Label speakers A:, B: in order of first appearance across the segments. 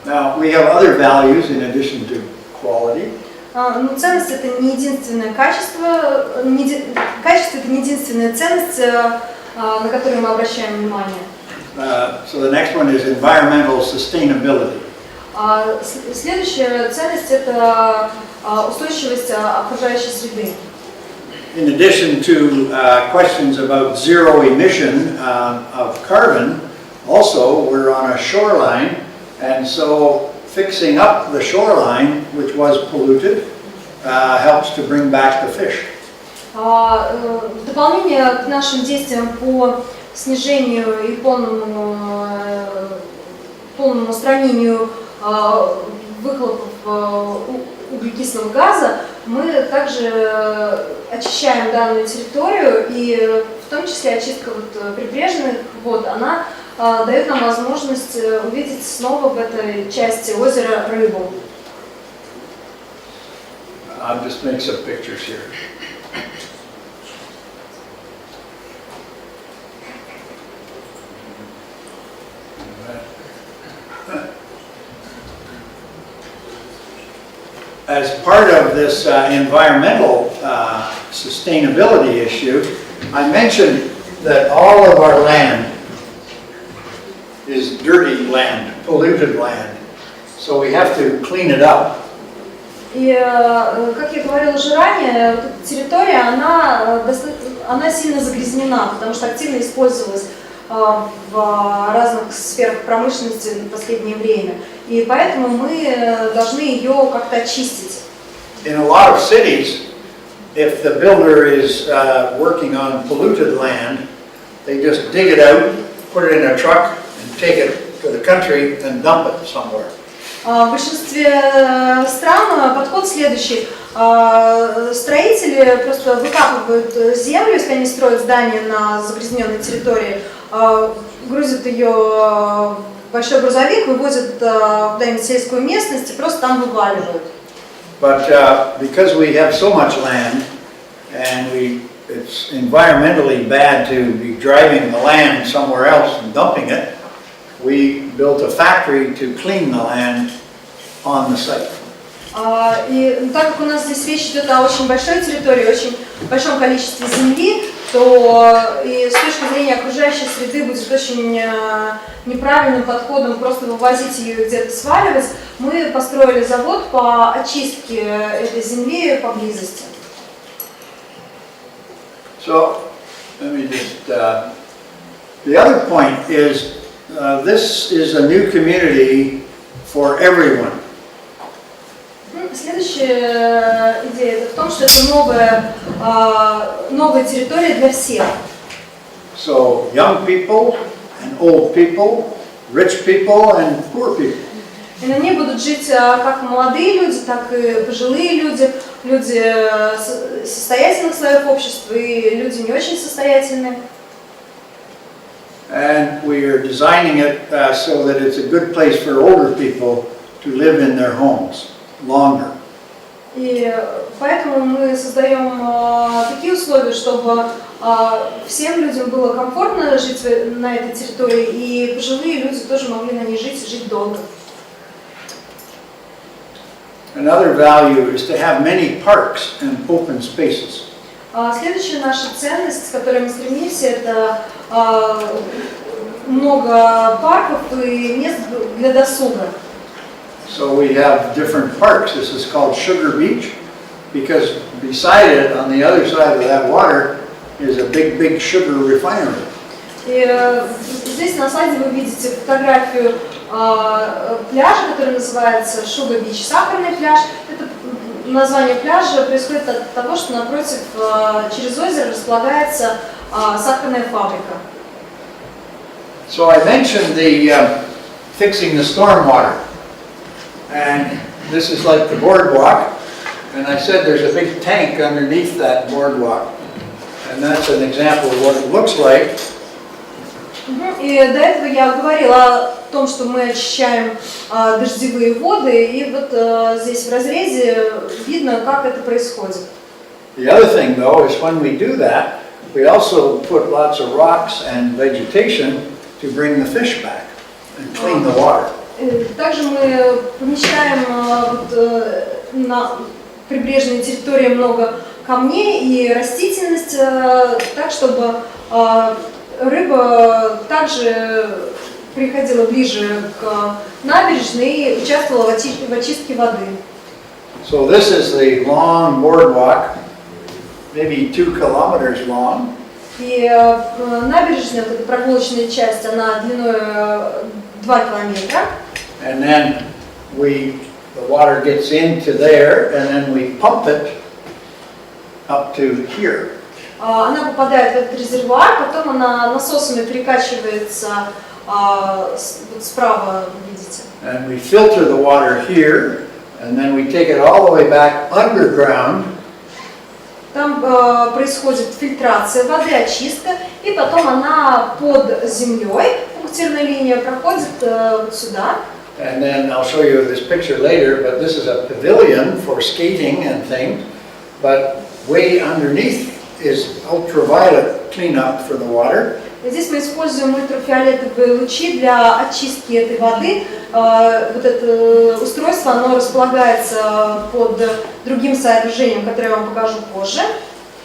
A: Now, we have other values in addition to quality.
B: Но ценность это не единственное качество, качество это не единственная ценность, на которую мы обращаем внимание.
A: So the next one is environmental sustainability.
B: Следующая ценность это устойчивость окружающей среды.
A: In addition to questions about zero emission of carbon, also we're on a shoreline, and so fixing up the shoreline, which was polluted, helps to bring back the fish.
B: В дополнение к нашим действиям по снижению и полному устранению выхлопов углекислого газа, мы также очищаем данную территорию, и в том числе очистка прибрежных вод, она дает нам возможность увидеть снова в этой части озера рыбу.
A: I'll just make some pictures here. As part of this environmental sustainability issue, I mentioned that all of our land is dirty land, polluted land, so we have to clean it up.
B: И, как я говорила уже ранее, вот эта территория, она сильно загрязнена, потому что активно использовалась в разных сферах промышленности в последнее время. И поэтому мы должны ее как-то очистить.
A: In a lot of cities, if the builder is working on polluted land, they just dig it out, put it in a truck, and take it to the country and dump it somewhere.
B: В большинстве стран подход следующий. Строители просто выкапывают землю, если они строят здание на загрязненной территории, грузят ее в большой грузовик, вывозят куда-нибудь в сельскую местность и просто там вываливают.
A: But because we have so much land, and it's environmentally bad to be driving the land somewhere else and dumping it, we built a factory to clean the land on the site.
B: И так как у нас здесь речь идет о очень большой территории, очень большом количестве земли, то и с точки зрения окружающей среды будет очень неправильным подходом просто вывозить ее и где-то сваливать. Мы построили завод по очистке этой земли поблизости.
A: So, let me just, the other point is, this is a new community for everyone.
B: Следующая идея в том, что это новая территория для всех.
A: So, young people and old people, rich people and poor people.
B: И на ней будут жить как молодые люди, так и пожилые люди, люди состоятельных слоев общества и люди не очень состоятельные.
A: And we are designing it so that it's a good place for older people to live in their homes longer.
B: И поэтому мы создаем такие условия, чтобы всем людям было комфортно жить на этой территории, и пожилые люди тоже могли на ней жить и жить долго.
A: Another value is to have many parks and open spaces.
B: Следующая наша ценность, к которой мы стремимся, это много парков и мест для досуга.
A: So we have different parks. This is called Sugar Beach because beside it, on the other side of that water, is a big sugar refinery.
B: И здесь на слайде вы видите фотографию пляжа, который называется Sugar Beach, сахарный пляж. Это название пляжа происходит от того, что напротив, через озеро располагается сахарная фабрика.
A: So I mentioned the fixing the stormwater. And this is like the boardwalk, and I said there's a big tank underneath that boardwalk, and that's an example of what it looks like.
B: И до этого я говорила о том, что мы очищаем дождевые воды, и вот здесь в разрезе видно, как это происходит.
A: The other thing, though, is when we do that, we also put lots of rocks and vegetation to bring the fish back and clean the water.
B: Также мы помещаем на прибрежной территории много камней и растительность, так чтобы рыба также приходила ближе к набережной и участвовала в очистке воды.
A: So this is the long boardwalk, maybe 2 kilometers long.
B: И набережная, вот эта прогулочная часть, она длиной 2 километра.
A: And then the water gets into there, and then we pump it up to here.
B: Она попадает в этот резервуар, потом она насосами перекачивается вот справа, видите.
A: And we filter the water here, and then we take it all the way back underground.
B: Там происходит фильтрация воды, очистка, и потом она под землей, пунктирная линия проходит вот сюда.
A: And then I'll show you this picture later, but this is a pavilion for skating and things, but way underneath is ultraviolet cleanup for the water.
B: Здесь мы используем ультрафиолетовые лучи для очистки этой воды. Вот это устройство, оно располагается под другим сооружением, которое я вам покажу позже.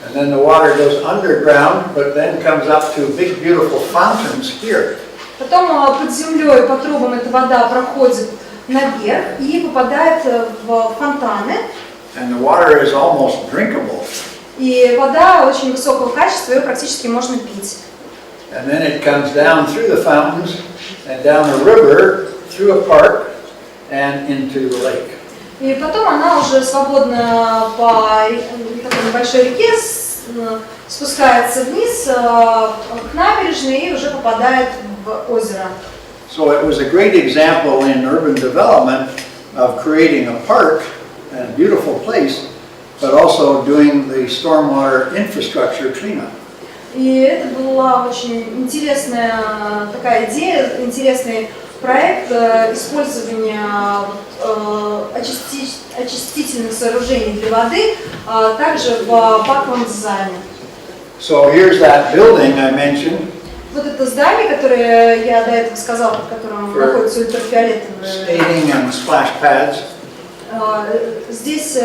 A: And then the water goes underground, but then comes up to big beautiful fountains here.
B: Потом под землей, по трубам эта вода проходит наверх и попадает в фонтаны.
A: And the water is almost drinkable.
B: И вода очень высокого качества, ее практически можно пить.
A: And then it comes down through the fountains and down the river, through a park and into the lake.
B: И потом она уже свободно по такой небольшой реке спускается вниз к набережной и уже попадает в озеро.
A: So it was a great example in urban development of creating a park and a beautiful place, but also doing the stormwater infrastructure cleanup.
B: И это была очень интересная такая идея, интересный проект использования очистительных сооружений для воды, также в парковом дизайне.
A: So here's that building I mentioned.
B: Вот это здание, которое я до этого сказала, под которым находятся ультрафиолетовые.
A: Skating and splash pads.
B: Здесь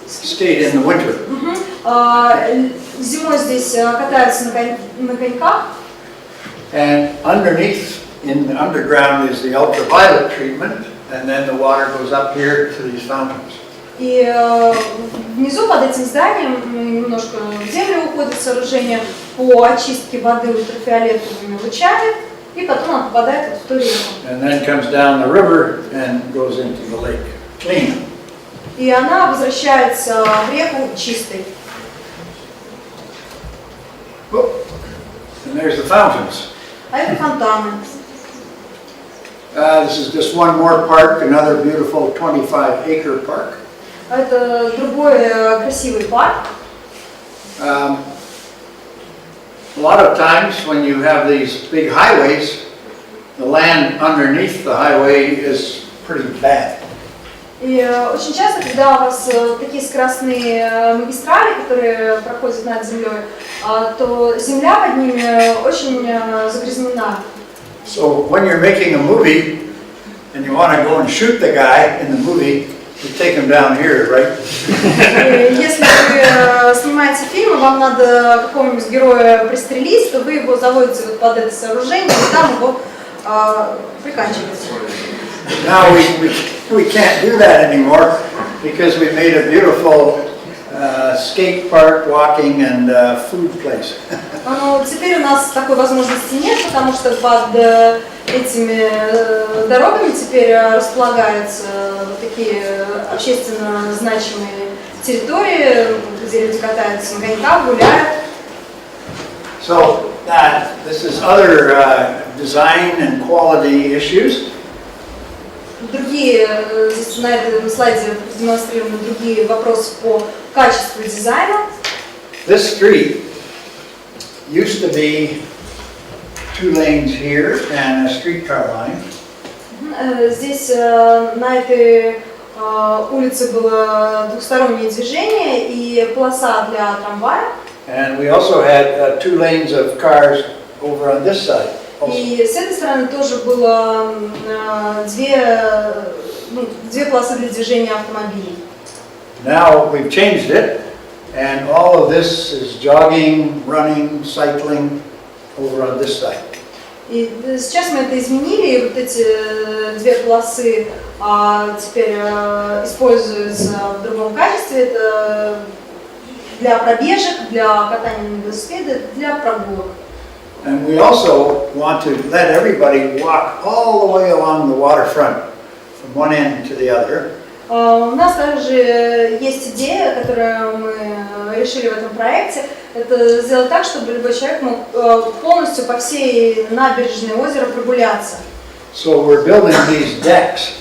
A: skate in the winter.
B: Зимой здесь катаются на коньках.
A: And underneath, in the underground, is the ultraviolet treatment, and then the water goes up here to these fountains.
B: И внизу под этим зданием немножко в землю уходит сооружение по очистке воды ультрафиолетовыми лучами, и потом она попадает в ту реку.
A: And then comes down the river and goes into the lake, clean.
B: И она возвращается в реку чистой.
A: And there's the fountains.
B: А это фонтаны.
A: This is just one more park, another beautiful 25-acre park.
B: Это другой красивый парк.
A: A lot of times when you have these big highways, the land underneath the highway is pretty bad.
B: И очень часто, когда у вас такие скоростные магистрали, которые проходят над землей, то земля под ними очень загрязнена.
A: So when you're making a movie and you want to go and shoot the guy in the movie, you take him down here, right?
B: Если вы снимаете фильм, и вам надо какого-нибудь героя пристрелить, то вы его заводите вот под это сооружение и там его приканчиваете.
A: Now we can't do that anymore because we made a beautiful skate park, walking and food place.
B: Но теперь у нас такой возможности нет, потому что под этими дорогами теперь располагаются вот такие общественно значимые территории, где люди катаются на коньках, гуляют.
A: So this is other design and quality issues.
B: Другие, здесь на этом слайде продемонстрированы другие вопросы по качеству дизайна.
A: This street used to be 2 lanes here and a streetcar line.
B: Здесь на этой улице было двухстороннее движение и полоса для трамвая.
A: And we also had 2 lanes of cars over on this side.
B: И с этой стороны тоже было две полосы для движения автомобилей.
A: Now we've changed it, and all of this is jogging, running, cycling over on this side.
B: И сейчас мы это изменили, и вот эти две полосы теперь используются в другом качестве. Это для пробежек, для катания на велосипеде, для прогулок.
A: And we also want to let everybody walk all the way along the waterfront from one end to the other.
B: У нас также есть идея, которую мы решили в этом проекте, это сделать так, чтобы любой человек мог полностью по всей набережной озера прогуляться.
A: So we're building these decks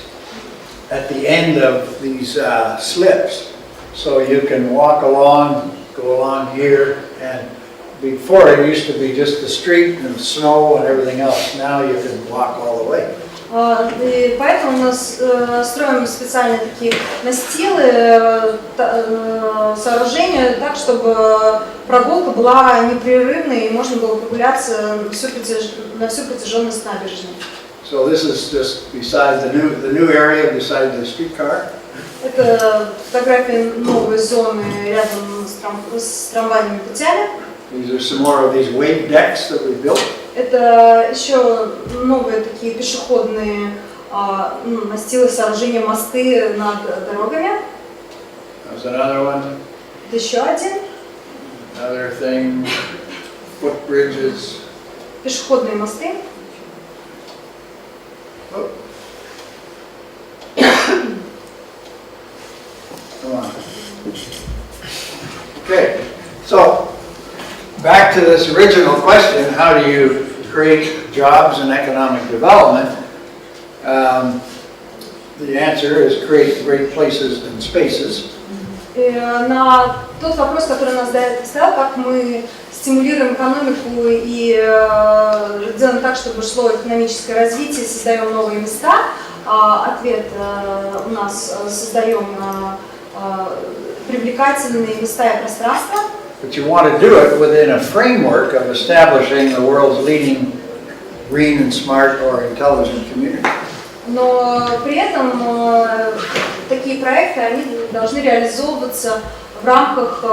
A: at the end of these slips, so you can walk along, go along here, and before it used to be just the street and snow and everything else. Now you can walk all the way.
B: И поэтому мы строим специальные такие настилы, сооружения, так, чтобы прогулка была непрерывной и можно было прогуляться на всю протяженность набережной.
A: So this is just beside the new area beside the streetcar.
B: Это фотографии новой зоны рядом с трамвайными путями.
A: These are some more of these wave decks that we built.
B: Это еще новые такие пешеходные настилы, сооружения, мосты над дорогами.
A: There's another one.
B: Еще один.
A: Another thing. Footbridges.
B: Пешеходные мосты.
A: Oh. Come on. Okay, so back to this original question, how do you create jobs and economic development? The answer is create great places and spaces.
B: На тот вопрос, который нас до этого стоял, как мы стимулируем экономику и делаем так, чтобы шло экономическое развитие, создаем новые места, ответ у нас создаем привлекательные места и пространства.
A: But you want to do it within a framework of establishing the world's leading green and smart or intelligent community.
B: Но при этом такие проекты они должны реализовываться в рамках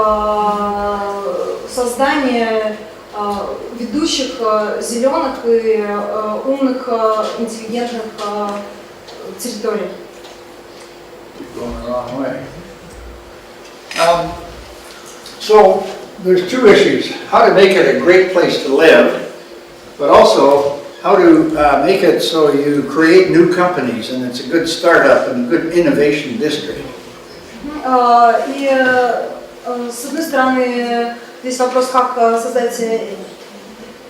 B: создания ведущих зеленых и умных, интеллигентных территорий.
A: Going the wrong way. So there's two issues: how to make it a great place to live, but also how to make it so you create new companies and it's a good startup and a good innovation district.
B: И с одной стороны здесь вопрос, как создать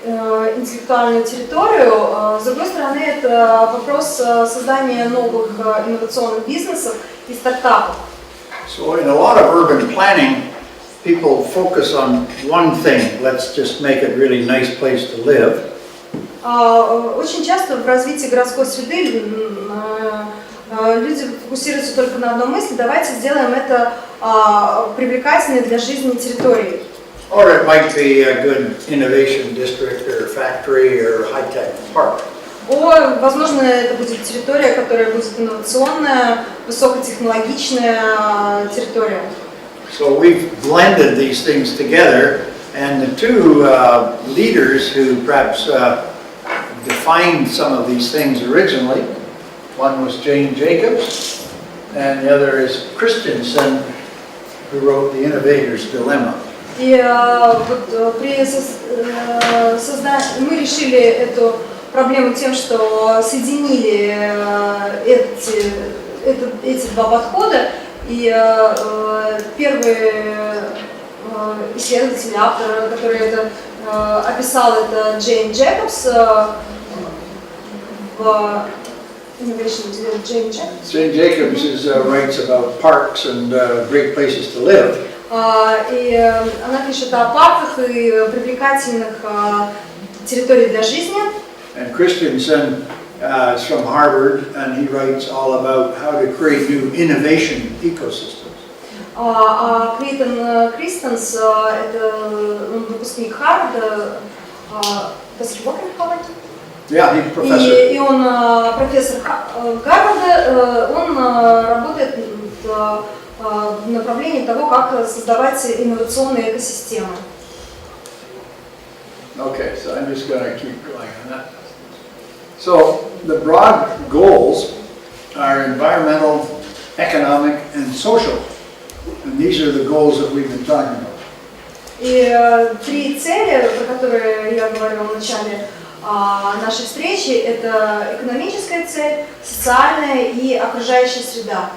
B: интеллектуальную территорию, с другой стороны это вопрос создания новых инновационных бизнесов и стартапов.
A: So in a lot of urban planning, people focus on one thing. Let's just make it a really nice place to live.
B: Очень часто в развитии городской среды люди фокусируются только на одной мысли: давайте сделаем это привлекательной для жизни территорией.
A: Or it might be a good innovation district or factory or high-tech park.
B: Возможно, это будет территория, которая будет инновационная, высокотехнологичная территория.
A: So we've blended these things together, and the two leaders who perhaps defined some of these things originally, one was Jane Jacobs, and the other is Christensen, who wrote The Innovator's Dilemma.
B: И вот при создании мы решили эту проблему тем, что соединили эти два подхода. И первый исследователь, автор, который это описал, это Джейн Джейкобс в Innovation. Джейн Джейкобс.
A: Jane Jacobs writes about parks and great places to live.
B: И она пишет о парках и привлекательных территориях для жизни.
A: And Christensen is from Harvard, and he writes all about how to create new innovation ecosystems.
B: Клейтон Кристенс, это выпускник Харварда. Does he work in Harvard?
A: Yeah, he's a professor.
B: И он профессор Гарварда, он работает в направлении того, как создавать инновационные экосистемы.
A: Okay, so I'm just going to keep going on that. So the broad goals are environmental, economic, and social. And these are the goals that we've been talking about.
B: И три цели, про которые я говорила в начале нашей встречи, это экономическая цель, социальная и окружающая среда.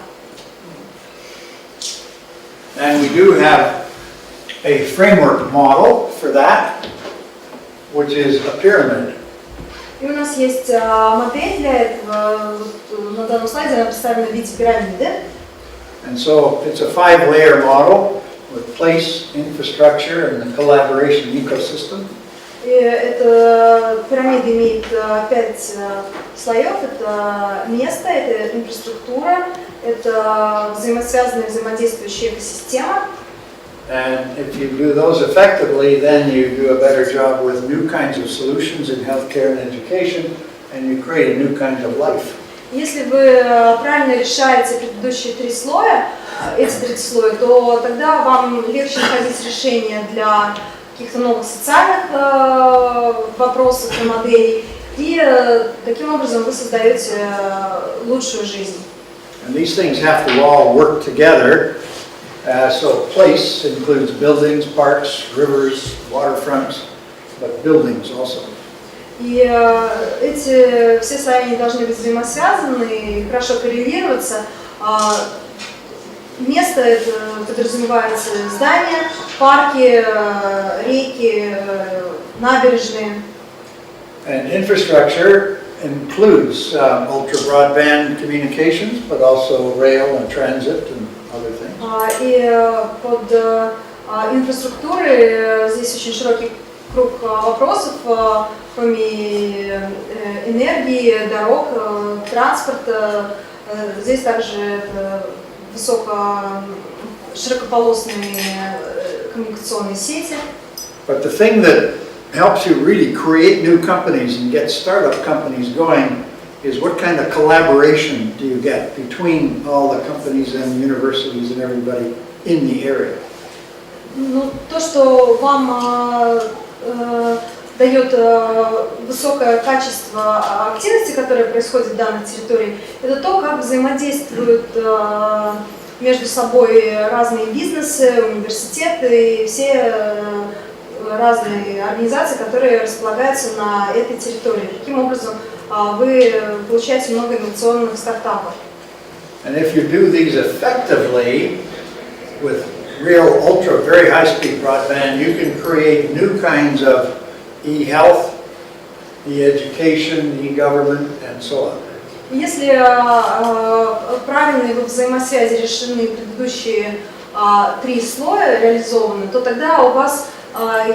A: And we do have a framework model for that, which is a pyramid.
B: И у нас есть модель для этого. На данном слайде она представлена в виде пирамиды.
A: And so it's a 5-layer model with place, infrastructure, and the collaboration ecosystem.
B: И эта пирамида имеет 5 слоев. Это место, это инфраструктура, это взаимосвязанная, взаимодействующая экосистема.
A: And if you do those effectively, then you do a better job with new kinds of solutions in healthcare and education, and you create a new kind of life.
B: Если вы правильно решаете предыдущие 3 слоя, эти 3 слоя, то тогда вам легче находить решения для каких-то новых социальных вопросов и моделей, и таким образом вы создаете лучшую жизнь.
A: And these things have to all work together. So place includes buildings, parks, rivers, waterfronts, but buildings also.
B: И эти все слои должны быть взаимосвязаны и хорошо коррелироваться. Место это подразумевается здания, парки, реки, набережные.
A: And infrastructure includes ultra broadband communications, but also rail and transit and other things.
B: И под инфраструктурой здесь очень широкий круг вопросов, кроме энергии, дорог, транспорта. Здесь также широкополосные коммуникационные сети.
A: But the thing that helps you really create new companies and get startup companies going is what kind of collaboration do you get between all the companies and universities and everybody in the area.
B: Ну, то, что вам дает высокое качество активности, которая происходит в данной территории, это то, как взаимодействуют между собой разные бизнесы, университеты и все разные организации, которые располагаются на этой территории. Таким образом, вы получаете много инновационных стартапов.
A: And if you do these effectively with real ultra very high-speed broadband, you can create new kinds of e-health, e-education, e-government, and so on.
B: Если правильные во взаимосвязи решены предыдущие 3 слоя реализованы, то тогда у вас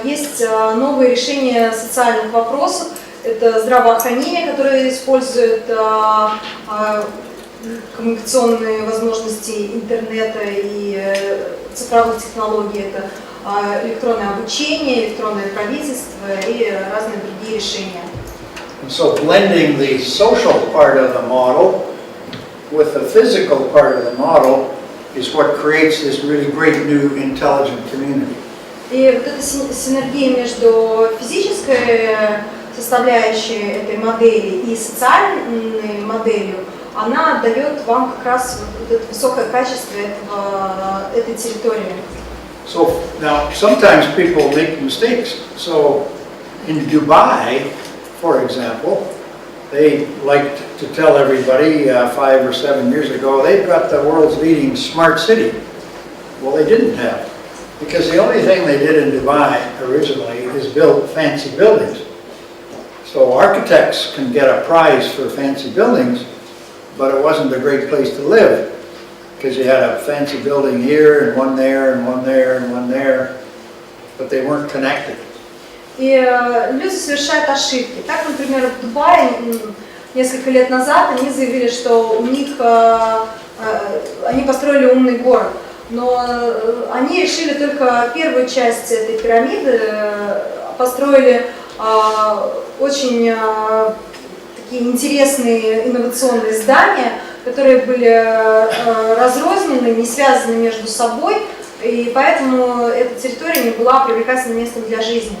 B: есть новые решения социальных вопросов. Это здравоохранение, которое использует коммуникационные возможности интернета и цифровых технологий. Это электронное обучение, электронное правительство и разные другие решения.
A: And so blending the social part of the model with the physical part of the model is what creates this really great new intelligent community.
B: И вот эта синергия между физической составляющей этой модели и социальной моделью, она дает вам как раз вот это высокое качество этой территории.
A: So now sometimes people make mistakes. So in Dubai, for example, they liked to tell everybody 5 or 7 years ago they've got the world's leading smart city. Well, they didn't have. Because the only thing they did in Dubai originally is build fancy buildings. So architects can get a prize for fancy buildings, but it wasn't a great place to live. Because you had a fancy building here, and one there, and one there, and one there, but they weren't connected.
B: И люди совершают ошибки. Так, например, в Дубае несколько лет назад они заявили, что у них они построили умный город. Но они решили только первую часть этой пирамиды, построили очень такие интересные инновационные здания, которые были разрознены, не связаны между собой, и поэтому эта территория не была привлекательным местом для жизни.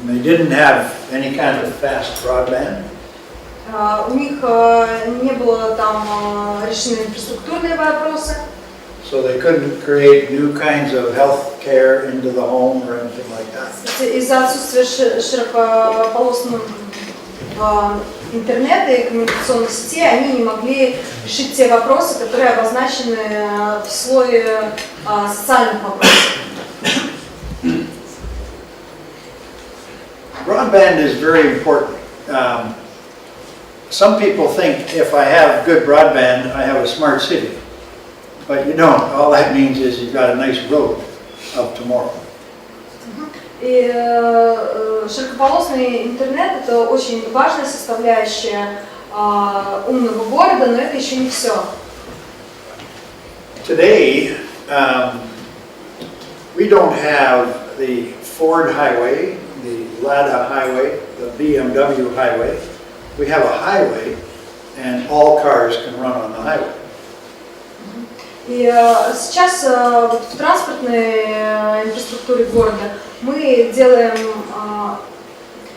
A: They didn't have any kind of fast broadband.
B: У них не было там решены инфраструктурные вопросы.
A: So they couldn't create new kinds of health care into the home or anything like that.
B: Из-за отсутствия широкополосного интернета и коммуникационных сетей они не могли решить те вопросы, которые обозначены в слое социальных вопросов.
A: Broadband is very important. Some people think if I have good broadband, I have a smart city. But you don't. All that means is you've got a nice road of tomorrow.
B: И широкополосный интернет – это очень важная составляющая умного города, но это еще не все.
A: Today, we don't have the Ford highway, the Lada highway, the BMW highway. We have a highway, and all cars can run on the highway.
B: И сейчас в транспортной инфраструктуре города мы делаем,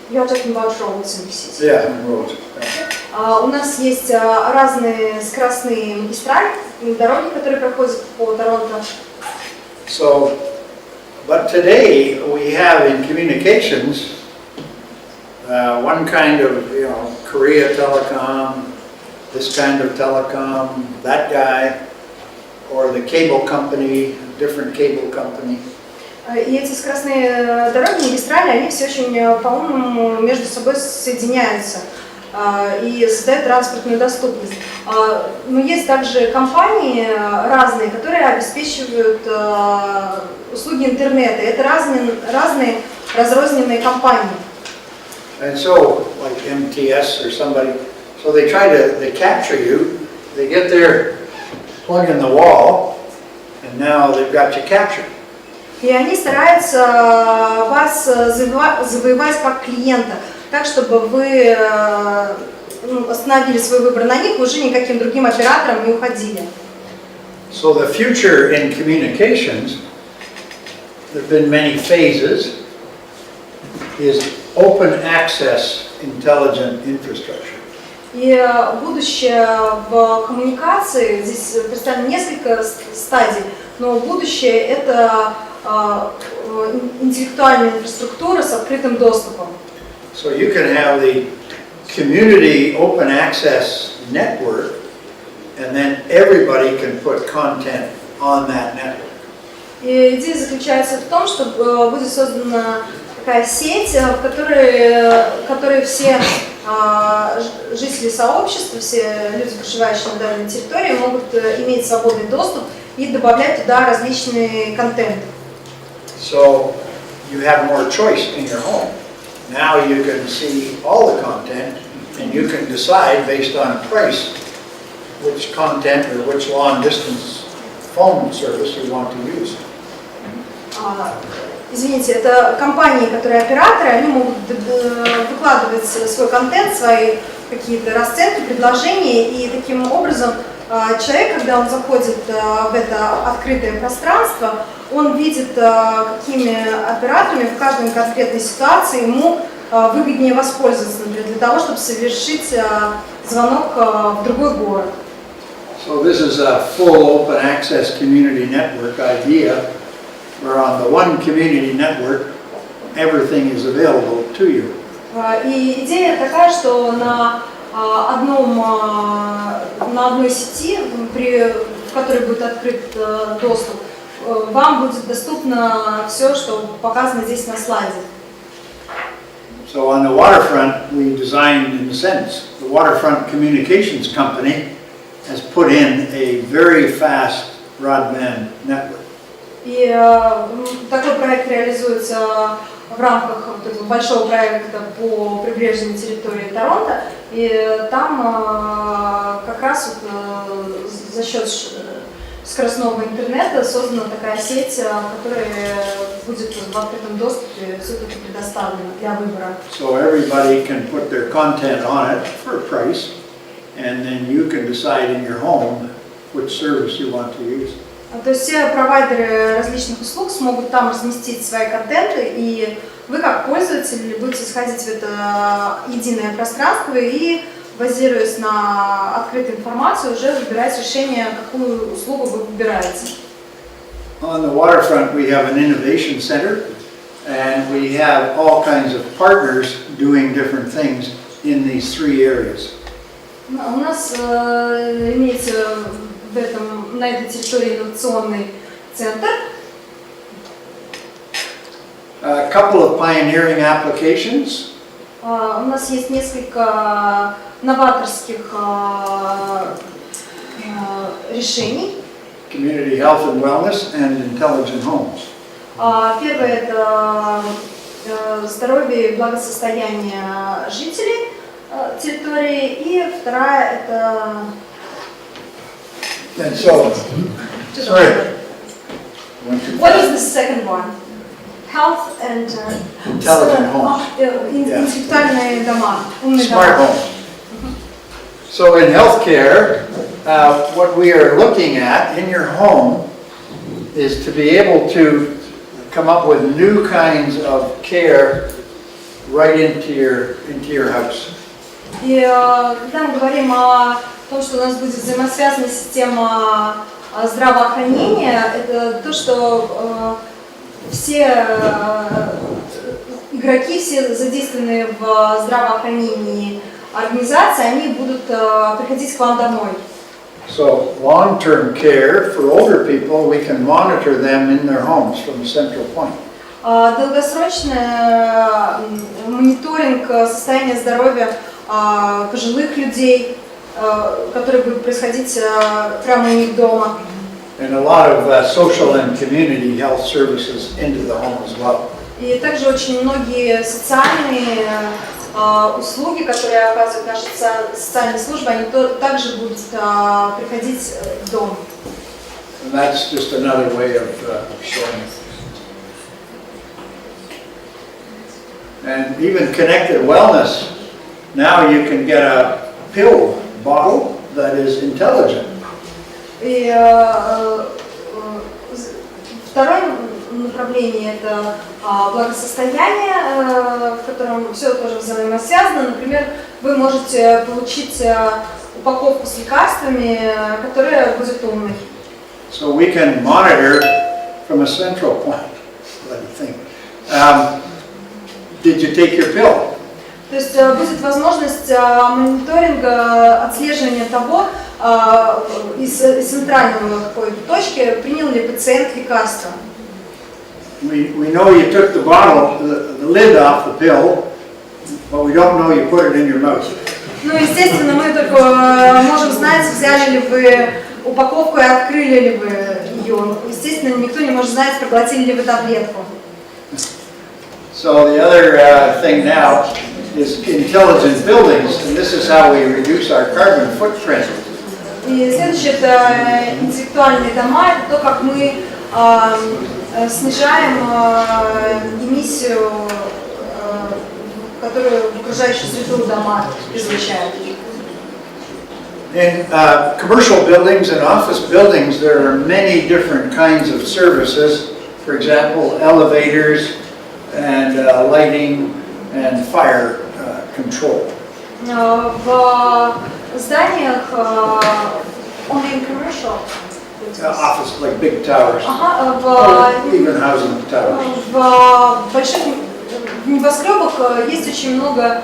B: you're talking about roads in the city.
A: Yeah, roads.
B: У нас есть разные скоростные магистрали, дороги, которые проходят по Торонто.
A: So, but today we have in communications one kind of, Korea telecom, this kind of telecom, that guy, or the cable company, different cable company.
B: И эти скоростные дороги, магистрали, они все очень по-умному между собой соединяются и создают транспортную доступность. Но есть также компании разные, которые обеспечивают услуги интернета. Это разные разрозненные компании.
A: And so, like MTS or somebody, so they capture you, they get their plug in the wall, and now they've got you captured.
B: И они стараются вас завоевать как клиента, так чтобы вы остановили свой выбор на них, уже никаким другим оператором не уходили.
A: So the future in communications, there have been many phases, is open access intelligent infrastructure.
B: И будущее в коммуникации, здесь представлено несколько стадий, но будущее – это интеллектуальная инфраструктура с открытым доступом.
A: So you can have the community open access network, and then everybody can put content on that network.
B: И идея заключается в том, что будет создана такая сеть, в которой все жители сообщества, все люди, проживающие на данной территории, могут иметь свободный доступ и добавлять туда различные контенты.
A: So you have more choice in your home. Now you can see all the content, and you can decide based on price which content or which long distance phone service you want to use.
B: Извините, это компании, которые операторы, они могут выкладывать свой контент, свои какие-то расценки, предложения, и таким образом человек, когда он заходит в это открытое пространство, он видит, какими операторами в каждой конкретной ситуации ему выгоднее воспользоваться, например, для того, чтобы совершить звонок в другой город.
A: So this is a full open access community network idea, where on the one community network, everything is available to you.
B: И идея такая, что на одной сети, в которой будет открыт доступ, вам будет доступно все, что показано здесь на слайде.
A: So on the waterfront, we designed, in a sense, the Waterfront Communications Company has put in a very fast broadband network.
B: И такой проект реализуется в рамках вот этого большого проекта по прибрежной территории Торонто, и там как раз вот за счет скоростного интернета создана такая сеть, которая будет в открытом доступе все-таки предоставлена для выбора.
A: So everybody can put their content on it for a price, and then you can decide in your home which service you want to use.
B: То есть все провайдеры различных услуг смогут там разместить свои контенты, и вы как пользователь будете сходить в это единое пространство и, базируясь на открытой информации, уже выбирать решение, какую услугу вы выбираете.
A: On the waterfront we have an innovation center, and we have all kinds of partners doing different things in these three areas.
B: У нас имеется на этой территории инновационный центр.
A: A couple of pioneering applications.
B: У нас есть несколько новаторских решений.
A: Community health and wellness and intelligent homes.
B: Первое – это здоровье и благосостояние жителей территории, и вторая – это…
A: And so, sorry.
B: What is the second one? Health and
A: Intelligent homes.
B: Интеллектуальные дома, умные
A: Smart
B: дома.
A: homes. So in healthcare, what we are looking at in your home is to be able to come up with new kinds of care right into your house.
B: И когда мы говорим о том, что у нас будет взаимосвязанная система здравоохранения, это то, что все игроки, все задействованные в здравоохранении организации, они будут приходить к вам домой.
A: So long-term care for older people, we can monitor them in their homes from a central point.
B: Долгосрочный мониторинг состояния здоровья пожилых людей, который будет происходить прямо у них дома.
A: And a lot of social and community health services into the home as well.
B: И также очень многие социальные услуги, которые оказывают наши социальные службы, они также будут приходить в дом.
A: And that's just another way of showing it. And even connected wellness, now you can get a pill bottle that is intelligent.
B: И второе направление – это благосостояние, в котором все тоже взаимосвязано. Например, вы можете получить упаковку с лекарствами, которая будет умной.
A: So we can monitor from a central point. Bloody thing. Did you take your pill?
B: То есть будет возможность мониторинга, отслеживания того, из центральной какой-то точки, принял ли пациент лекарство.
A: We know you took the bottle, the lid off the pill, but we don't know you put it in your mouth.
B: Ну, естественно, мы только можем знать, взяли ли вы упаковку и открыли ли вы ее. Естественно, никто не может знать, проглотили ли вы таблетку.
A: So the other thing now is intelligent buildings, and this is how we reduce our carbon footprint.
B: И следующее – это интеллектуальные дома, это то, как мы снижаем эмиссию, которую в окружающую среду дома излучают.
A: In commercial buildings and office buildings, there are many different kinds of services. For example, elevators and lighting and fire control.
B: В зданиях only in commercial.
A: Office, like big towers. Even housing towers.
B: В больших небоскребах есть очень много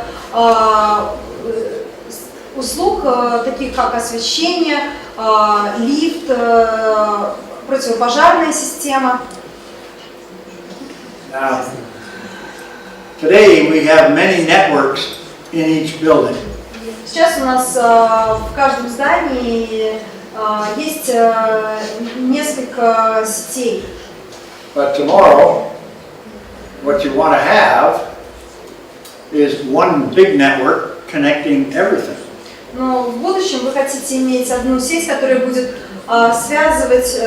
B: услуг, таких как освещение, лифт, противопожарная система.
A: Now, today we have many networks in each building.
B: Сейчас у нас в каждом здании есть несколько сетей.
A: But tomorrow, what you want to have is one big network connecting everything.
B: но в будущем вы хотите иметь одну сеть, которая будет связывать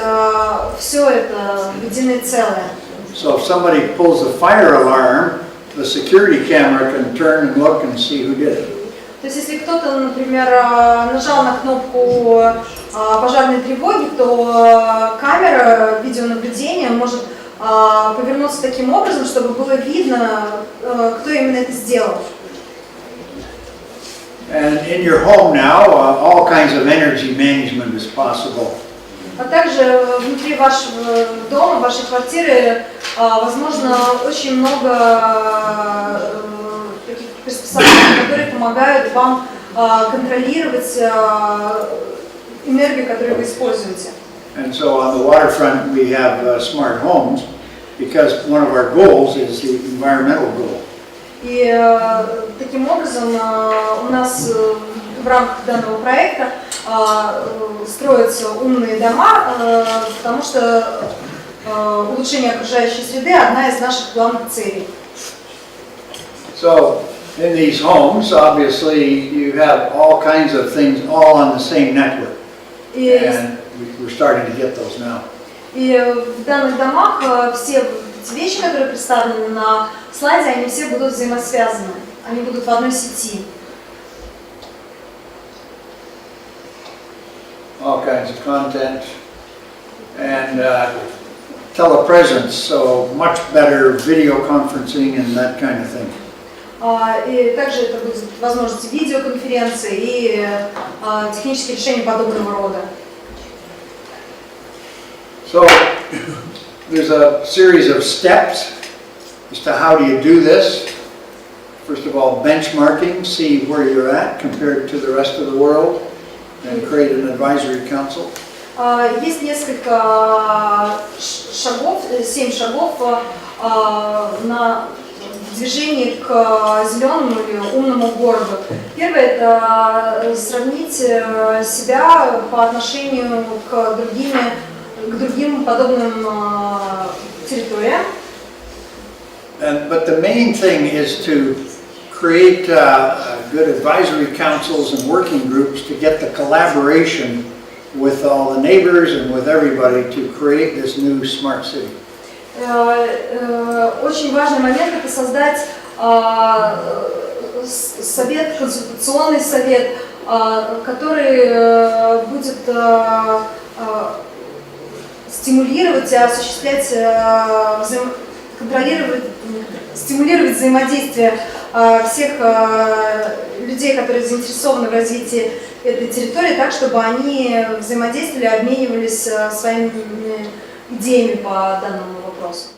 B: все это в единое целое.
A: So if somebody pulls a fire alarm, the security camera can turn and look and see who did it.
B: То есть, если кто-то, например, нажал на кнопку пожарной тревоги, то камера видеонаблюдения может повернуться таким образом, чтобы было видно, кто именно это сделал.
A: And in your home now, all kinds of energy management is possible.
B: А также внутри вашего дома, вашей квартиры, возможно, очень много таких приспособлений, которые помогают вам контролировать энергию, которую вы используете.
A: And so on the waterfront we have smart homes because one of our goals is the environmental goal.
B: И таким образом у нас в рамках данного проекта строятся умные дома, потому что улучшение окружающей среды – одна из наших главных целей.
A: So in these homes, obviously, you have all kinds of things all on the same network, and we're starting to get those now.
B: И в данных домах все эти вещи, которые представлены на слайде, они все будут взаимосвязаны, они будут в одной сети.
A: All kinds of content and telepresence, so much better video conferencing and that kind of thing.
B: И также это будет возможность видеоконференции и технические решения подобного рода.
A: So there's a series of steps as to how do you do this. First of all, benchmarking, see where you're at compared to the rest of the world, and create an advisory council.
B: Есть несколько шагов, 7 шагов на движении к зеленому или умному городу. Первое – это сравнить себя по отношению к другим подобным территориям.
A: But the main thing is to create good advisory councils and working groups to get the collaboration with all the neighbors and with everybody to create this new smart city.
B: Очень важный момент – это создать совет, консультационный совет, который будет стимулировать и осуществлять, стимулировать взаимодействие всех людей, которые заинтересованы в развитии этой территории, так, чтобы они взаимодействовали, обменивались своими идеями по данному вопросу.